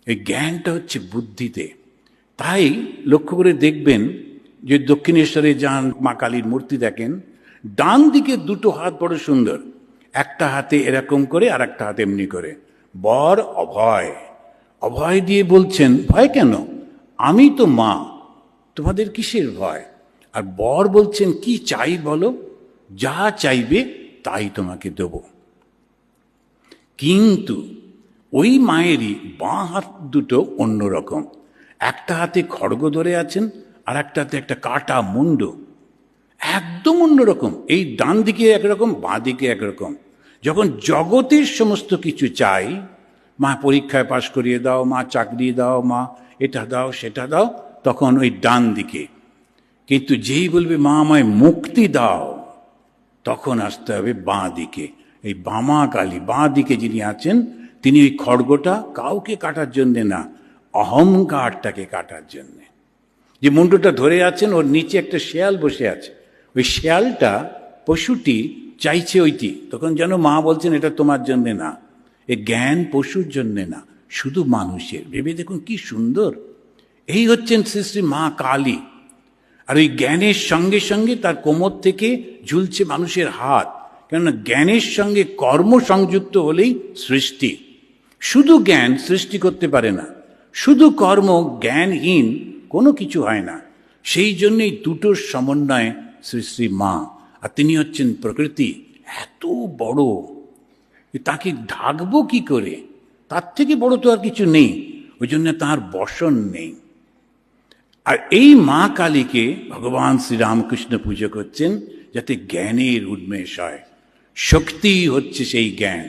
এই জ্ঞানটা হচ্ছে বুদ্ধিতে। তাই লক্ষ্য করে দেখবেন যে দক্ষিণেশ্বরে যান, মা কালীর মূর্তি দেখেন, ডান দিকে দুটো হাত বড় সুন্দর, একটা হাতে এরকম করে আর একটা হাতে এমনি করে। বর অভয়, অভয় দিয়ে বলছেন ভয় কেন, আমি তো মা, তোমাদের কিসের ভয়? আর বর বলছেন কি চাই বলো, যা চাইবে তাই তোমাকে দেব। কিন্তু ওই মায়েরই বাঁ হাত দুটো অন্যরকম, একটা হাতে খড়গ ধরে আছেন আর একটা হাতে একটা কাটা মুন্ড, একদম অন্যরকম। এই ডান দিকে একরকম, বাঁ দিকে একরকম। যখন জগতের সমস্ত কিছু চাই, মা পরীক্ষায় পাশ করিয়ে দাও, মা চাকরি দাও, মা এটা দাও সেটা দাও, তখন ওই ডান দিকে। কিন্তু যেই বলবে মা আমায় মুক্তি দাও, তখন আসতে হবে বাঁ দিকে। এই বামা কালী বাঁ দিকে যিনি আছেন, তিনি ওই খড়গটা কাউকে কাটার জন্যে না, অহংকারটাকে কাটার জন্যে। যে মুন্ডটা ধরে আছেন, ওর নিচে একটা শেয়াল বসে আছে, ওই শেয়ালটা পশুটি চাইছে ওইটি, তখন যেন মা বলছেন এটা তোমার জন্যে না, এ জ্ঞান পশুর জন্যে না, শুধু মানুষের। ভেবে দেখুন কি সুন্দর। এই হচ্ছেন শ্রী শ্রী মা কালী। আর ওই জ্ঞানের সঙ্গে সঙ্গে তার কোমর থেকে ঝুলছে মানুষের হাত, কেননা জ্ঞানের সঙ্গে কর্ম সংযুক্ত হলেই সৃষ্টি। শুধু জ্ঞান সৃষ্টি করতে পারে না, শুধু কর্ম জ্ঞানহীন কোনো কিছু হয় না। সেই জন্যই দুটোর সমন্বয়ে শ্রী শ্রী মা। আর তিনি হচ্ছেন প্রকৃতি, এত বড়, তাকে ঢাকবো কি করে, তার থেকে বড় তো আর কিছু নেই, ওই জন্য তাঁর বসন নেই। আর এই মা কালীকে ভগবান শ্রীরামকৃষ্ণ পুজো করছেন যাতে জ্ঞানের উন্মেষ হয়। শক্তি হচ্ছে সেই জ্ঞান।